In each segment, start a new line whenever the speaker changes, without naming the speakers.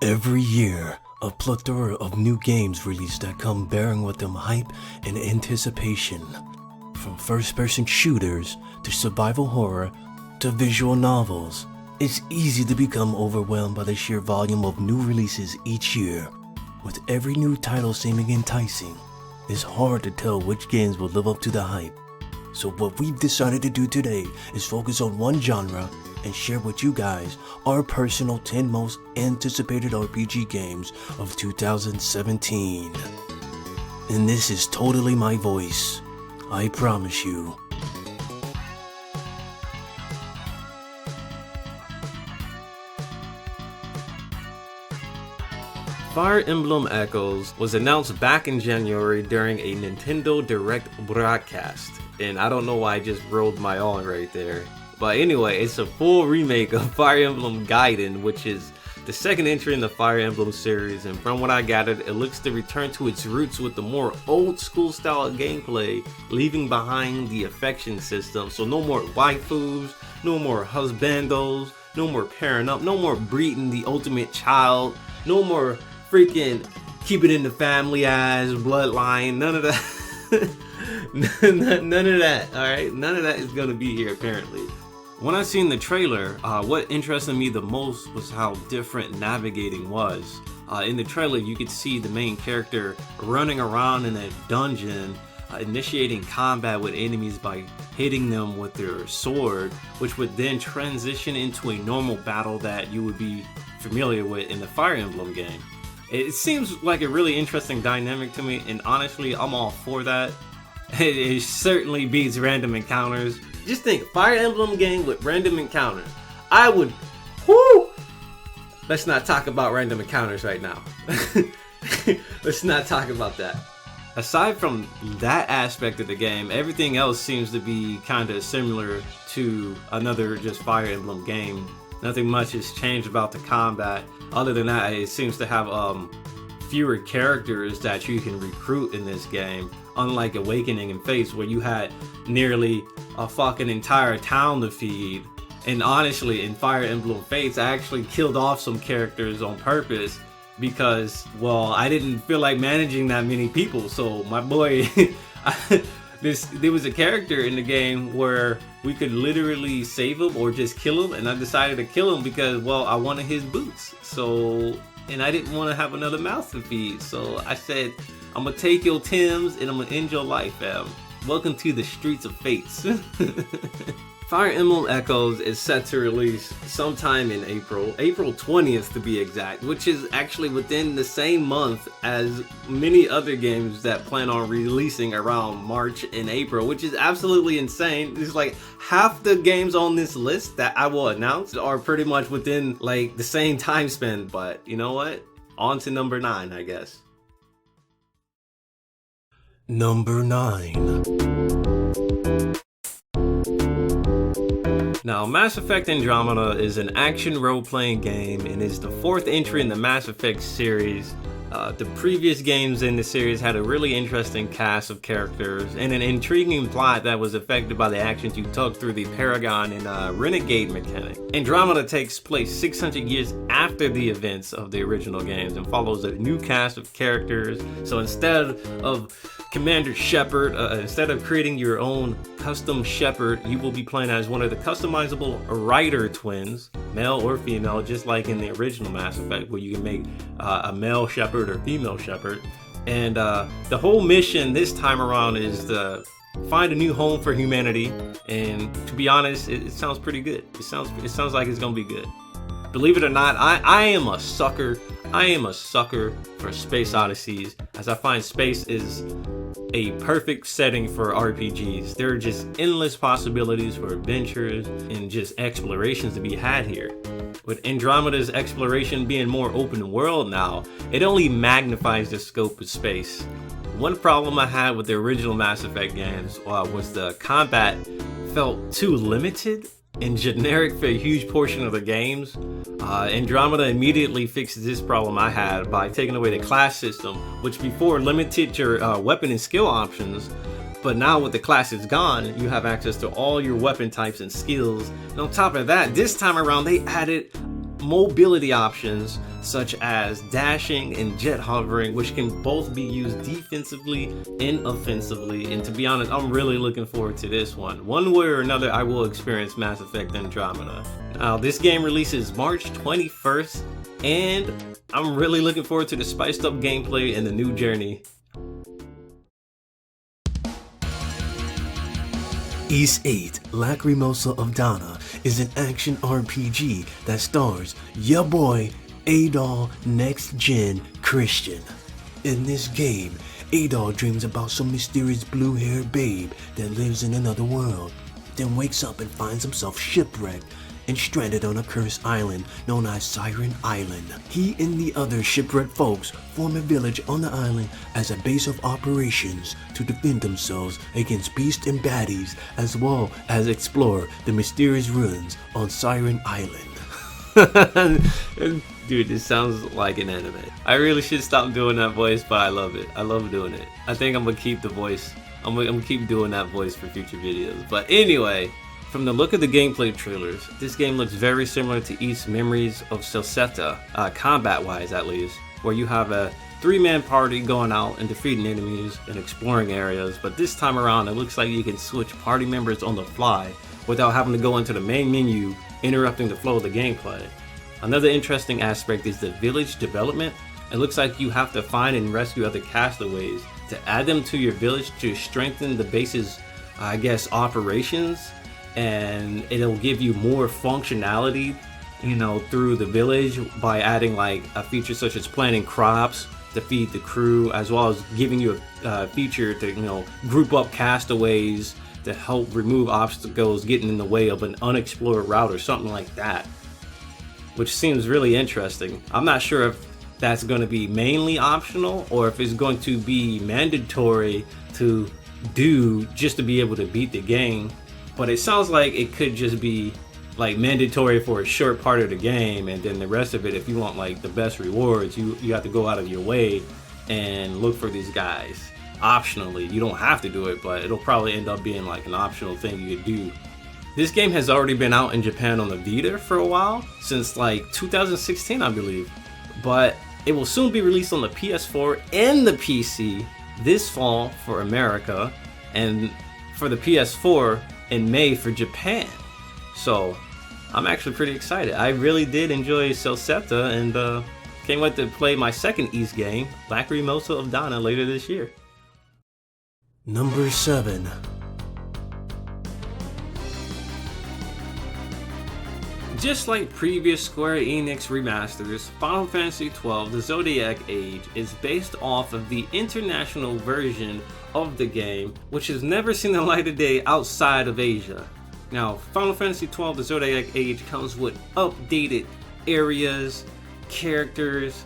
Every year, a plethora of new games release that come bearing with them hype and anticipation. From first-person shooters to survival horror to visual novels, it's easy to become overwhelmed by the sheer volume of new releases each year. With every new title seeming enticing, it's hard to tell which games will live up to the hype. So what we've decided to do today is focus on one genre and share with you guys our personal 10 most anticipated RPG games of 2017. And this is totally my voice, I promise you.
Fire Emblem Echoes was announced back in January during a Nintendo Direct broadcast. And I don't know why I just rolled my R right there. But anyway, it's a full remake of Fire Emblem Gaiden, which is the second entry in the Fire Emblem series. And from what I gathered, it looks to return to its roots with the more old school style of gameplay, leaving behind the affection system. So no more waifus, no more husbandos, no more pairing up, no more breeding the ultimate child, no more freaking keep it in the family as bloodline, none of that. None of that, alright? None of that is gonna be here apparently. When I seen the trailer, what interested me the most was how different navigating was. In the trailer, you could see the main character running around in a dungeon, initiating combat with enemies by hitting them with their sword, which would then transition into a normal battle that you would be familiar with in the Fire Emblem game. It seems like a really interesting dynamic to me, and honestly, I'm all for that. It certainly beats random encounters. Just think, Fire Emblem game with random encounters. I would, whoo! Let's not talk about random encounters right now. Let's not talk about that. Aside from that aspect of the game, everything else seems to be kind of similar to another just Fire Emblem game. Nothing much has changed about the combat. Other than that, it seems to have fewer characters that you can recruit in this game. Unlike Awakening and Fates, where you had nearly a fucking entire town to feed. And honestly, in Fire Emblem Fates, I actually killed off some characters on purpose because, well, I didn't feel like managing that many people. So my boy, there was a character in the game where we could literally save him or just kill him, and I decided to kill him because, well, I wanted his boots. So, and I didn't want to have another mouth to feed. So I said, I'm gonna take your Tims and I'm gonna end your life, fam. Welcome to the streets of Fates. Fire Emblem Echoes is set to release sometime in April 20th to be exact, which is actually within the same month as many other games that plan on releasing around March and April, which is absolutely insane. It's like half the games on this list that I will announce are pretty much within like the same time span, but you know what? On to number 9, I guess.
Number 9.
Now, Mass Effect Andromeda is an action role-playing game and is the 4th entry in the Mass Effect series. The previous games in the series had a really interesting cast of characters and an intriguing plot that was affected by the actions you took through the Paragon and Renegade mechanic. Andromeda takes place 600 years after the events of the original games and follows a new cast of characters. So instead of Commander Shepard, instead of creating your own custom Shepard, you will be playing as one of the customizable Rider twins, male or female, just like in the original Mass Effect, where you can make a male Shepard or female Shepard. And the whole mission this time around is to find a new home for humanity. And to be honest, it sounds pretty good. It sounds like it's gonna be good. Believe it or not, I am a sucker. I am a sucker for space odysseys, as I find space is a perfect setting for RPGs. There are just endless possibilities for adventures and just explorations to be had here. With Andromeda's exploration being more open world now, it only magnifies the scope of space. One problem I had with the original Mass Effect games was the combat felt too limited and generic for a huge portion of the games. Andromeda immediately fixed this problem I had by taking away the class system, which before limited your weapon and skill options, but now with the classes gone, you have access to all your weapon types and skills. And on top of that, this time around they added mobility options such as dashing and jet hovering, which can both be used defensively and offensively. And to be honest, I'm really looking forward to this one. One way or another, I will experience Mass Effect Andromeda. Now, this game releases March 21st, and I'm really looking forward to the spiced up gameplay and the new journey.
Ys 8, Lacrimosa of Donna is an action RPG that stars ya boy, Adol Next Gen Christian. In this game, Adol dreams about some mysterious blue-haired babe that lives in another world, then wakes up and finds himself shipwrecked and stranded on a cursed island known as Siren Island. He and the other shipwrecked folks form a village on the island as a base of operations to defend themselves against beasts and baddies, as well as explore the mysterious ruins on Siren Island.
Dude, this sounds like an anime. I really should stop doing that voice, but I love it. I love doing it. I think I'm gonna keep the voice. I'm gonna keep doing that voice for future videos. But anyway, from the look of the gameplay trailers, this game looks very similar to Ys Memories of Celceta, combat-wise at least, where you have a 3-man party going out and defeating enemies and exploring areas, but this time around it looks like you can switch party members on the fly without having to go into the main menu, interrupting the flow of the gameplay. Another interesting aspect is the village development. It looks like you have to find and rescue other castaways to add them to your village to strengthen the base's, operations, and it'll give you more functionality, through the village by adding like a feature such as planting crops to feed the crew, as well as giving you a feature to, group up castaways to help remove obstacles getting in the way of an unexplored route or something like that, which seems really interesting. I'm not sure if that's going to be mainly optional or if it's going to be mandatory to do just to be able to beat the game. But it sounds like it could just be like mandatory for a short part of the game, and then the rest of it, if you want like the best rewards, you have to go out of your way and look for these guys. Optionally, you don't have to do it, but it'll probably end up being like an optional thing you could do. This game has already been out in Japan on the Vita for a while, since like 2016 I believe, but it will soon be released on the PS4 and the PC this fall for America, and for the PS4 in May for Japan. So I'm actually pretty excited. I really did enjoy Celceta, and can't wait to play my second Ys game, Lacrimosa of Donna, later this year.
Number 7.
Just like previous Square Enix remasters, Final Fantasy XII The Zodiac Age is based off of the international version of the game, which has never seen the light of day outside of Asia. Now, Final Fantasy XII The Zodiac Age comes with updated areas, characters,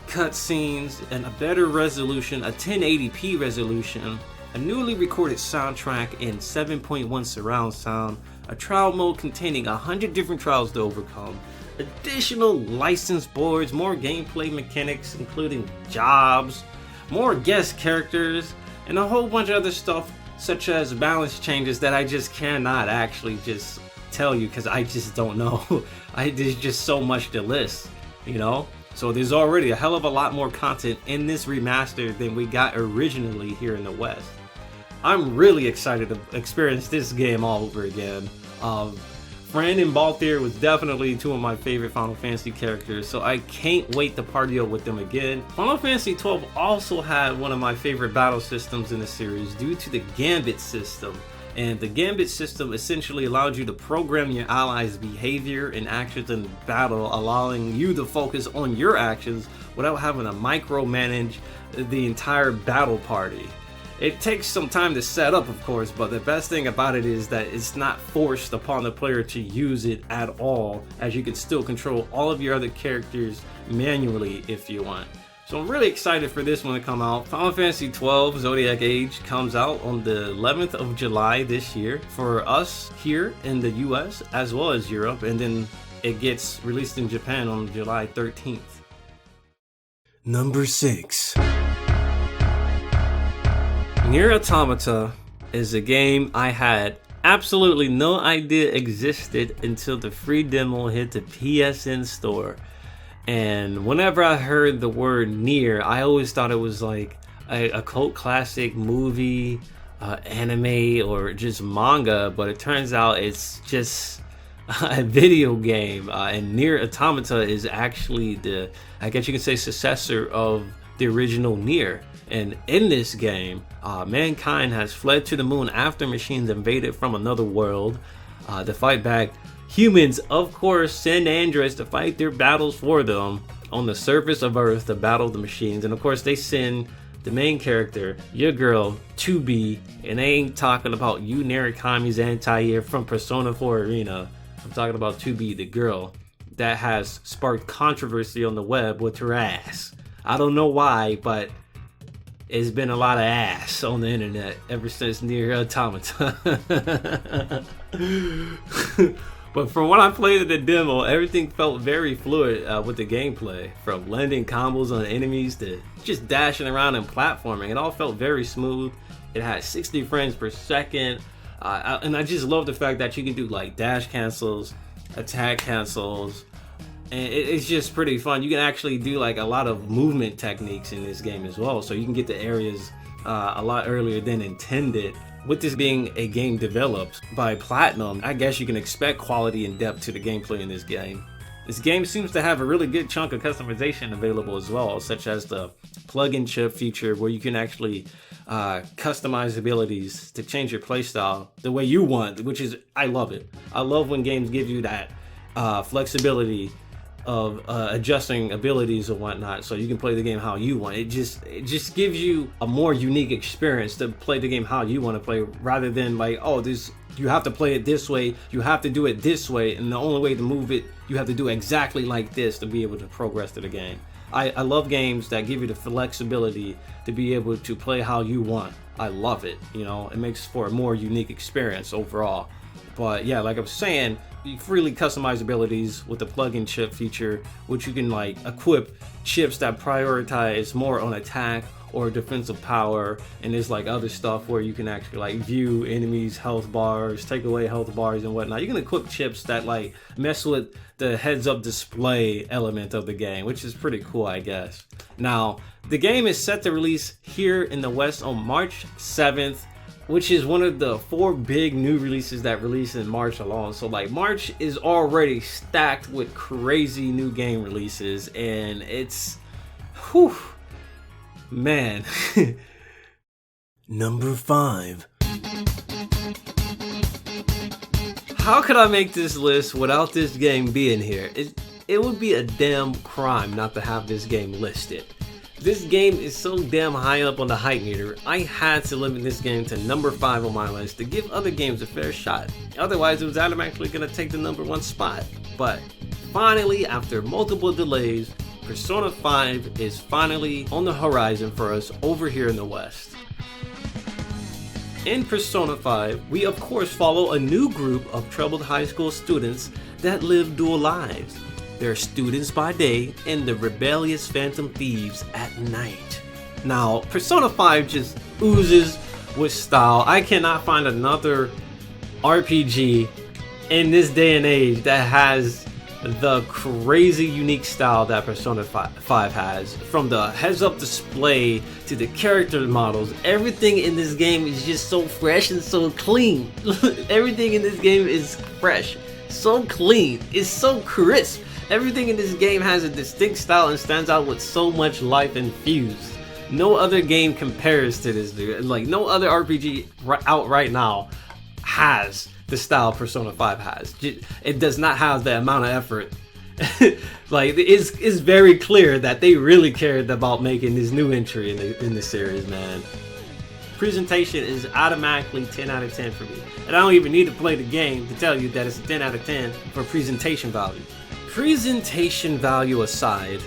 cutscenes, and a better resolution, a 1080p resolution, a newly recorded soundtrack in 7.1 surround sound, a trial mode containing 100 different trials to overcome, additional license boards, more gameplay mechanics including jobs, more guest characters, and a whole bunch of other stuff such as balance changes that I just cannot actually just tell you because I just don't know. There's just so much to list, So there's already a hell of a lot more content in this remaster than we got originally here in the West. I'm really excited to experience this game all over again. Fran and Balthier was definitely two of my favorite Final Fantasy characters, so I can't wait to party with them again. Final Fantasy XII also had one of my favorite battle systems in the series due to the Gambit system. And the Gambit system essentially allowed you to program your allies' behavior and actions in battle, allowing you to focus on your actions without having to micromanage the entire battle party. It takes some time to set up, of course, but the best thing about it is that it's not forced upon the player to use it at all, as you can still control all of your other characters manually if you want. So I'm really excited for this one to come out. Final Fantasy XII Zodiac Age comes out on the 11th of July this year for us here in the US as well as Europe, and then it gets released in Japan on July 13th.
Number 6.
Nier Automata is a game I had absolutely no idea existed until the free demo hit the PSN store. And whenever I heard the word Nier, I always thought it was like a cult classic movie, anime, or just manga, but it turns out it's just a video game. And Nier Automata is actually the, I guess you can say, successor of the original Nier. And in this game, mankind has fled to the moon after machines invaded from another world to fight back. Humans, of course, send androids to fight their battles for them on the surface of Earth to battle the machines. And of course, they send the main character, your girl, 2B, and they ain't talking about you, Narukami's anti-air from Persona 4 Arena. I'm talking about 2B, the girl that has sparked controversy on the web with her ass. I don't know why, but it's been a lot of ass on the internet ever since Nier Automata. But from what I played in the demo, everything felt very fluid with the gameplay. From landing combos on enemies to just dashing around and platforming. It all felt very smooth. It had 60 frames per second. And I just love the fact that you can do like dash cancels, attack cancels. And it's just pretty fun. You can actually do like a lot of movement techniques in this game as well. So you can get to areas a lot earlier than intended. With this being a game developed by Platinum, I guess you can expect quality and depth to the gameplay in this game. This game seems to have a really good chunk of customization available as well, such as the plug-in chip feature where you can actually customize abilities to change your playstyle the way you want, which is, I love it. I love when games give you that flexibility of adjusting abilities and whatnot, so you can play the game how you want. It just gives you a more unique experience to play the game how you want to play, rather than like, oh, this, you have to play it this way, you have to do it this way, and the only way to move it, you have to do exactly like this to be able to progress to the game. I love games that give you the flexibility to be able to play how you want. I love it. You know, it makes for a more unique experience overall. But yeah, like I was saying, you freely customize abilities with the plug-in chip feature, which you can like equip chips that prioritize more on attack or defensive power, and there's like other stuff where you can actually like view enemies' health bars, take away health bars and whatnot. You can equip chips that like mess with the heads-up display element of the game, which is pretty cool, I guess. Now, the game is set to release here in the West on March 7th, which is one of the 4 big new releases that release in March alone. So like March is already stacked with crazy new game releases, and it's, whew, man.
Number 5.
How could I make this list without this game being here? It would be a damn crime not to have this game listed. This game is so damn high up on the hype meter, I had to limit this game to number 5 on my list to give other games a fair shot. Otherwise, it was automatically going to take the number 1 spot. But finally, after multiple delays, Persona 5 is finally on the horizon for us over here in the West. In Persona 5, we of course follow a new group of troubled high school students that live dual lives. They're students by day and the rebellious phantom thieves at night. Now, Persona 5 just oozes with style. I cannot find another RPG in this day and age that has the crazy unique style that Persona 5 has. From the heads-up display to the character models, everything in this game is just so fresh and so clean. Everything in this game is fresh, so clean, it's so crisp. Everything in this game has a distinct style and stands out with so much life infused. No other game compares to this, dude. Like, no other RPG out right now has the style Persona 5 has. It does not have the amount of effort. Like, it's very clear that they really cared about making this new entry in the series, man. Presentation is automatically 10 out of 10 for me. And I don't even need to play the game to tell you that it's a 10 out of 10 for presentation value. Presentation value aside,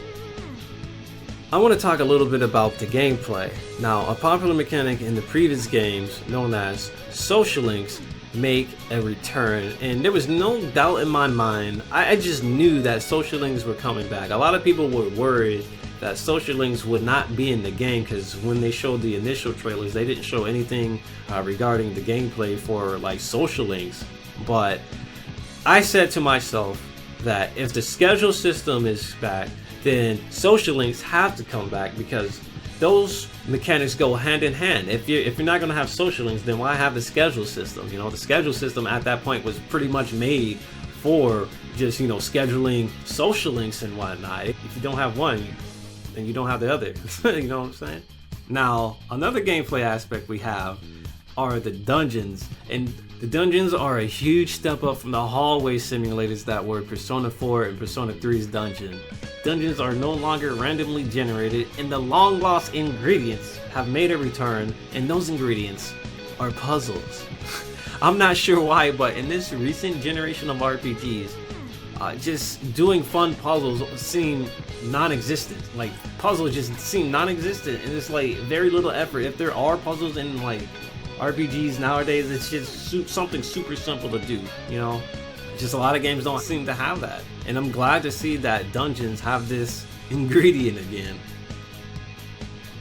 I want to talk a little bit about the gameplay. Now, a popular mechanic in the previous games, known as social links, make a return, and there was no doubt in my mind. I just knew that social links were coming back. A lot of people were worried that social links would not be in the game, because when they showed the initial trailers, they didn't show anything regarding the gameplay for like social links. But I said to myself that if the schedule system is back, then social links have to come back, because those mechanics go hand in hand. If you're not going to have social links, then why have the schedule system? You know, the schedule system at that point was pretty much made for just, you know, scheduling social links and whatnot. If you don't have one, then you don't have the other. You know what I'm saying? Now, another gameplay aspect we have are the dungeons, and the dungeons are a huge step up from the hallway simulators that were Persona 4 and Persona 3's dungeon. Dungeons are no longer randomly generated, and the long lost ingredients have made a return, and those ingredients are puzzles. I'm not sure why, but in this recent generation of RPGs, just doing fun puzzles seem non-existent. Like, puzzles just seem non-existent, and it's like very little effort. If there are puzzles in like RPGs nowadays, it's just something super simple to do, you know? Just a lot of games don't seem to have that. And I'm glad to see that dungeons have this ingredient again.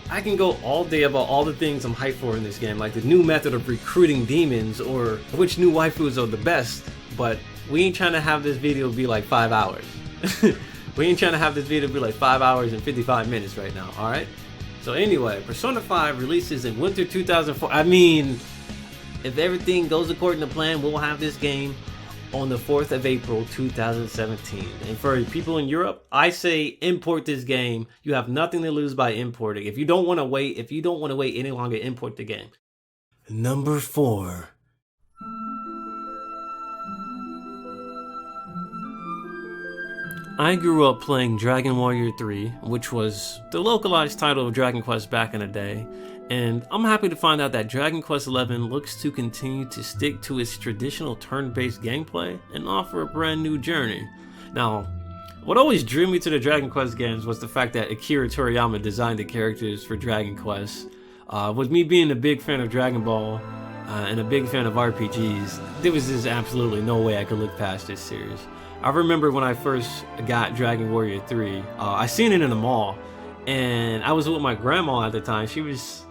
I can go all day about all the things I'm hyped for in this game, like the new method of recruiting demons or which new waifus are the best, but we ain't trying to have this video be like 5 hours. We ain't trying to have this video be like 5 hours and 55 minutes right now, alright? So anyway, Persona 5 releases in winter 2004. I mean, if everything goes according to plan, we'll have this game on the 4th of April 2017. And for people in Europe, I say import this game. You have nothing to lose by importing. If you don't want to wait any longer, import the game.
Number 4.
I grew up playing Dragon Warrior 3, which was the localized title of Dragon Quest back in the day, and I'm happy to find out that Dragon Quest XI looks to continue to stick to its traditional turn-based gameplay and offer a brand new journey. Now, what always drew me to the Dragon Quest games was the fact that Akira Toriyama designed the characters for Dragon Quest. With me being a big fan of Dragon Ball and a big fan of RPGs, there was just absolutely no way I could look past this series. I remember when I first got Dragon Warrior 3, I seen it in the mall, and I was with my grandma at the time. She was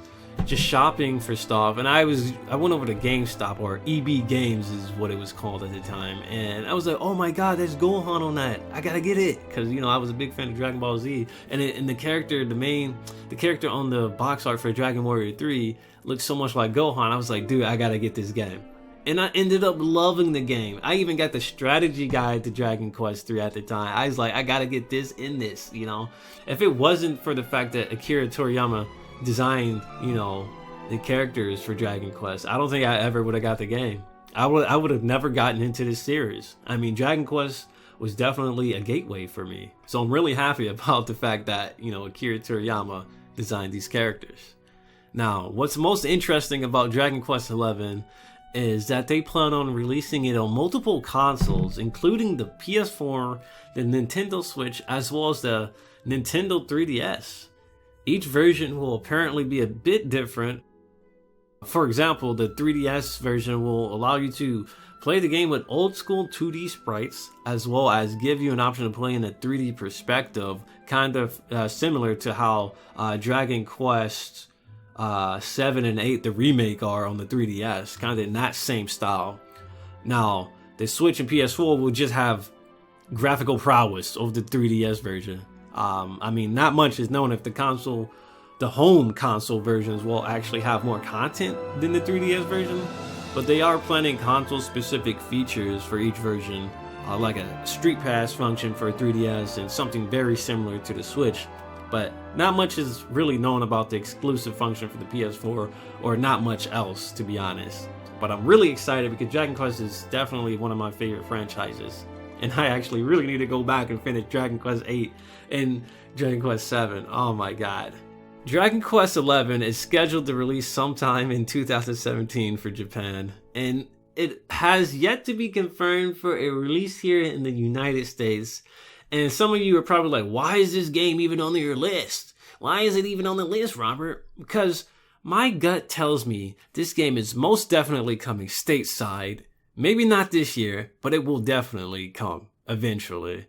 just shopping for stuff, and I went over to GameStop, or EB Games is what it was called at the time, and I was like, oh my god, there's Gohan on that, I gotta get it, because, you know, I was a big fan of Dragon Ball Z, and the character on the box art for Dragon Warrior 3 looked so much like Gohan. I was like, dude, I gotta get this game. And I ended up loving the game. I even got the strategy guide to Dragon Quest 3 at the time. I was like, I gotta get this in this, you know? If it wasn't for the fact that Akira Toriyama designed, you know, the characters for Dragon Quest, I don't think I ever would have got the game. I would have never gotten into this series. I mean, Dragon Quest was definitely a gateway for me. So I'm really happy about the fact that, you know, Akira Toriyama designed these characters. Now, what's most interesting about Dragon Quest XI is that they plan on releasing it on multiple consoles, including the PS4, the Nintendo Switch, as well as the Nintendo 3DS. Each version will apparently be a bit different. For example, the 3DS version will allow you to play the game with old school 2D sprites, as well as give you an option to play in a 3D perspective, kind of similar to how Dragon Quest 7 and 8, the remake, are on the 3DS, kind of in that same style. Now, the Switch and PS4 will just have graphical prowess of the 3DS version. I mean, not much is known if the home console versions will actually have more content than the 3DS version, but they are planning console-specific features for each version, like a Street Pass function for 3DS and something very similar to the Switch. But not much is really known about the exclusive function for the PS4, or not much else, to be honest. But I'm really excited because Dragon Quest is definitely one of my favorite franchises. And I actually really need to go back and finish Dragon Quest 8 and Dragon Quest 7. Oh my god. Dragon Quest 11 is scheduled to release sometime in 2017 for Japan. And it has yet to be confirmed for a release here in the United States. And some of you are probably like, why is this game even on your list? Why is it even on the list, Robert? Because my gut tells me this game is most definitely coming stateside. Maybe not this year, but it will definitely come eventually.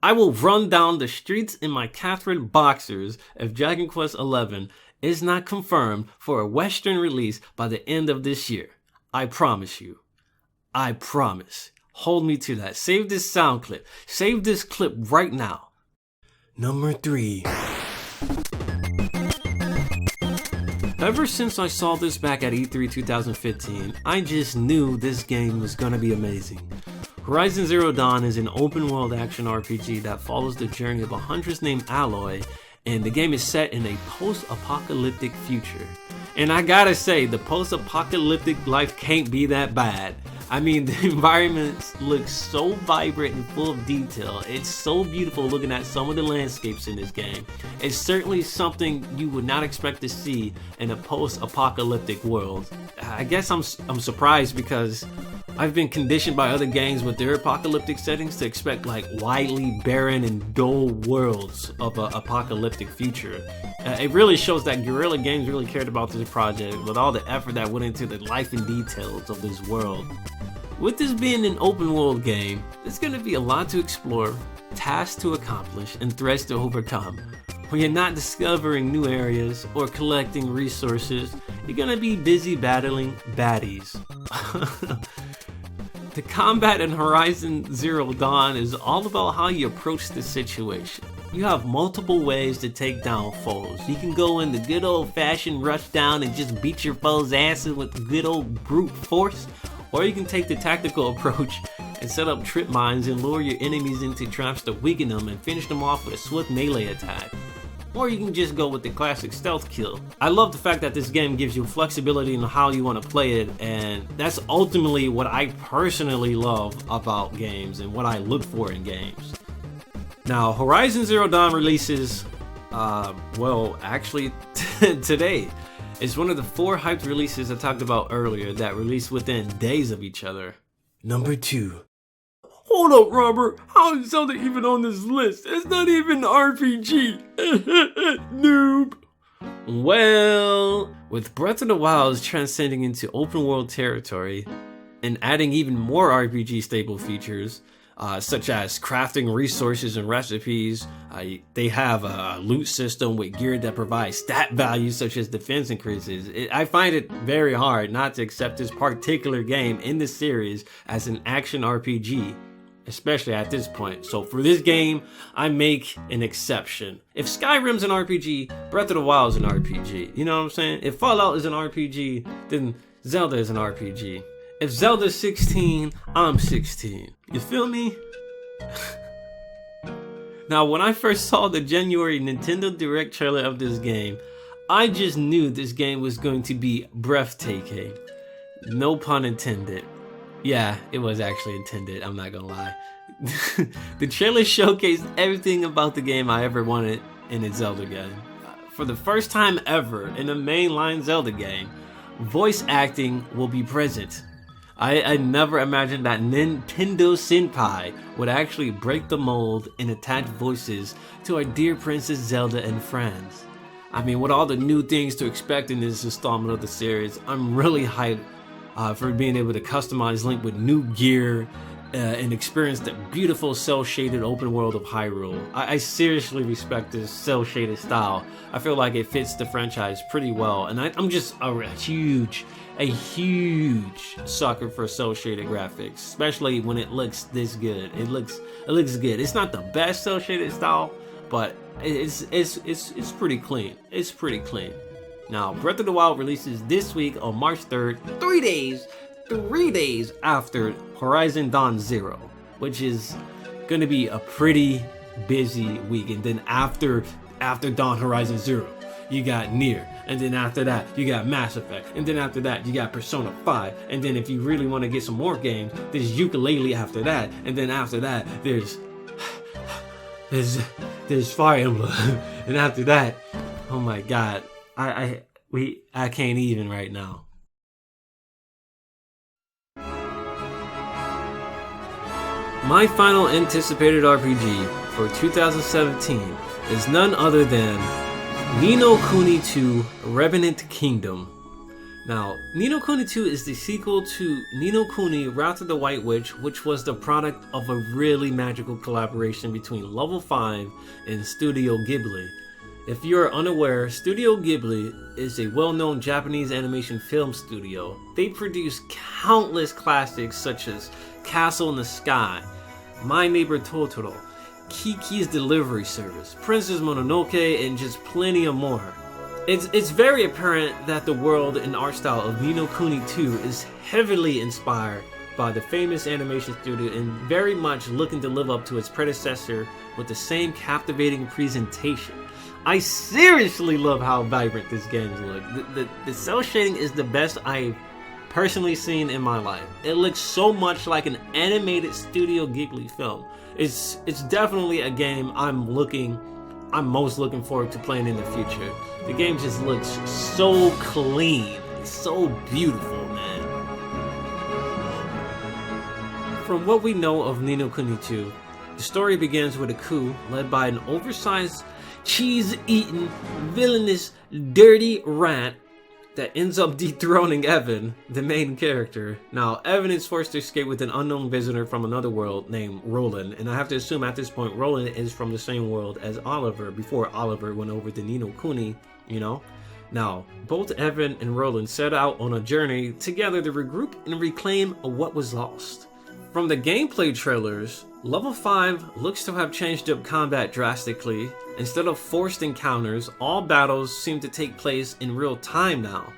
I will run down the streets in my Catherine boxers if Dragon Quest XI is not confirmed for a Western release by the end of this year. I promise you. I promise. Hold me to that. Save this sound clip. Save this clip right now.
Number 3.
Ever since I saw this back at E3 2015, I just knew this game was gonna be amazing. Horizon Zero Dawn is an open-world action RPG that follows the journey of a huntress named Aloy, and the game is set in a post-apocalyptic future. And I gotta say, the post-apocalyptic life can't be that bad. I mean, the environments look so vibrant and full of detail. It's so beautiful looking at some of the landscapes in this game. It's certainly something you would not expect to see in a post-apocalyptic world. I guess I'm surprised because I've been conditioned by other games with their apocalyptic settings to expect like widely barren and dull worlds of an apocalyptic future. It really shows that Guerrilla Games really cared about this project with all the effort that went into the life and details of this world. With this being an open world game, there's going to be a lot to explore, tasks to accomplish, and threats to overcome. When you're not discovering new areas or collecting resources, you're going to be busy battling baddies. The combat in Horizon Zero Dawn is all about how you approach the situation. You have multiple ways to take down foes. You can go in the good old-fashioned rush down and just beat your foes' asses with good old brute force, or you can take the tactical approach and set up trip mines and lure your enemies into traps to weaken them and finish them off with a swift melee attack. Or you can just go with the classic stealth kill. I love the fact that this game gives you flexibility in how you want to play it, and that's ultimately what I personally love about games and what I look for in games. Now, Horizon Zero Dawn releases, today. It's one of the 4 hyped releases I talked about earlier that released within days of each other.
Number 2.
Hold up, Robert. How is Zelda even on this list? It's not even RPG. Noob. Well, with Breath of the Wild transcending into open world territory and adding even more RPG stable features, such as crafting resources and recipes. They have a loot system with gear that provides stat values such as defense increases. I find it very hard not to accept this particular game in the series as an action RPG, especially at this point. So for this game, I make an exception. If Skyrim's an RPG, Breath of the Wild is an RPG. You know what I'm saying? If Fallout is an RPG, then Zelda is an RPG. If Zelda's 16, I'm 16. You feel me? Now, when I first saw the January Nintendo Direct trailer of this game, I just knew this game was going to be breathtaking. No pun intended. Yeah, it was actually intended, I'm not gonna lie. The trailer showcased everything about the game I ever wanted in a Zelda game. For the first time ever in a mainline Zelda game, voice acting will be present. I never imagined that Nintendo Senpai would actually break the mold and attach voices to our dear Princess Zelda and friends. I mean, with all the new things to expect in this installment of the series, I'm really hyped for being able to customize Link with new gear and experience the beautiful cel-shaded open world of Hyrule. I seriously respect this cel-shaded style. I feel like it fits the franchise pretty well, and I'm just a huge sucker for cel-shaded graphics, especially when it looks this good. It looks good. It's not the best cel-shaded style, but it's pretty clean. It's pretty clean. Now, Breath of the Wild releases this week on March 3rd, 3 days after Horizon Dawn Zero, which is gonna be a pretty busy week. And then after Dawn Horizon Zero, you got Nier, and then after that you got Mass Effect, and then after that you got Persona 5, and then if you really want to get some more games, there's Yooka-Laylee after that, and then after that there's Fire Emblem, and after that, oh my god, I can't even right now. My final anticipated RPG for 2017 is none other than Ni no Kuni 2 Revenant Kingdom. Now, Ni no Kuni 2 is the sequel to Ni no Kuni Wrath of the White Witch, which was the product of a really magical collaboration between Level 5 and Studio Ghibli. If you're unaware, Studio Ghibli is a well-known Japanese animation film studio. They produce countless classics such as Castle in the Sky, My Neighbor Totoro, Kiki's Delivery Service, Princess Mononoke, and just plenty of more. It's very apparent that the world and art style of Ni no Kuni 2 is heavily inspired by the famous animation studio and very much looking to live up to its predecessor with the same captivating presentation. I seriously love how vibrant this game looks. The cell shading is the best I've personally seen in my life. It looks so much like an animated Studio Ghibli film. It's definitely a game I'm most looking forward to playing in the future. The game just looks so clean. It's so beautiful, man. From what we know of Ni no Kuni 2, the story begins with a coup led by an oversized, cheese-eating, villainous, dirty rat that ends up dethroning Evan, the main character. Now, Evan is forced to escape with an unknown visitor from another world named Roland, and I have to assume at this point Roland is from the same world as Oliver before Oliver went over to Ni no Kuni, you know? Now, both Evan and Roland set out on a journey together to regroup and reclaim what was lost. From the gameplay trailers, Level 5 looks to have changed up combat drastically. Instead of forced encounters, all battles seem to take place in real time now.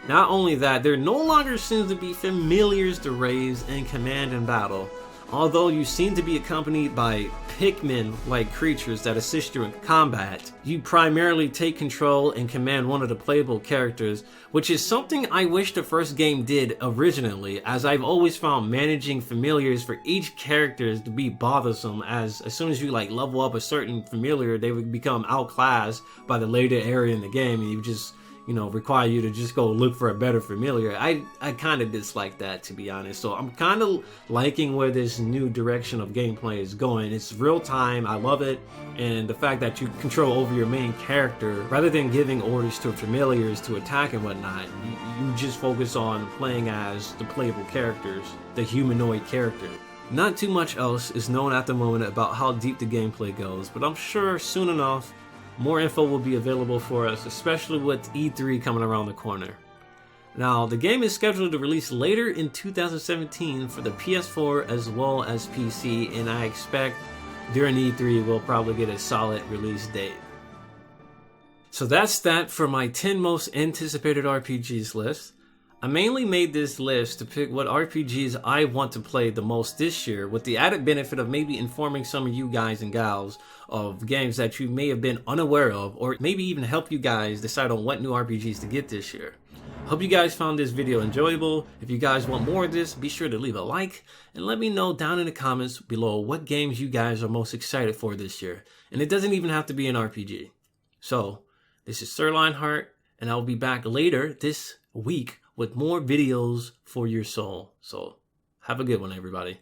Not only that, there no longer seems to be familiars to raise and command in battle. Although you seem to be accompanied by Pikmin-like creatures that assist you in combat, you primarily take control and command one of the playable characters, which is something I wish the first game did originally, as I've always found managing familiars for each character to be bothersome, as soon as you level up a certain familiar, they would become outclassed by the later area in the game, and you just require you to just go look for a better familiar. I kind of dislike that, to be honest. So I'm kind of liking where this new direction of gameplay is going. It's real time. I love it. And the fact that you control over your main character, rather than giving orders to familiars to attack and whatnot, you just focus on playing as the playable characters, the humanoid character. Not too much else is known at the moment about how deep the gameplay goes, but I'm sure soon enough more info will be available for us, especially with E3 coming around the corner. Now, the game is scheduled to release later in 2017 for the PS4 as well as PC, and I expect during E3 we'll probably get a solid release date. So that's that for my 10 most anticipated RPGs list. I mainly made this list to pick what RPGs I want to play the most this year, with the added benefit of maybe informing some of you guys and gals of games that you may have been unaware of, or maybe even help you guys decide on what new RPGs to get this year. Hope you guys found this video enjoyable. If you guys want more of this, be sure to leave a like and let me know down in the comments below what games you guys are most excited for this year. And it doesn't even have to be an RPG. So, this is Sir-lionhart, and I'll be back later this week with more videos for your soul. So, have a good one, everybody.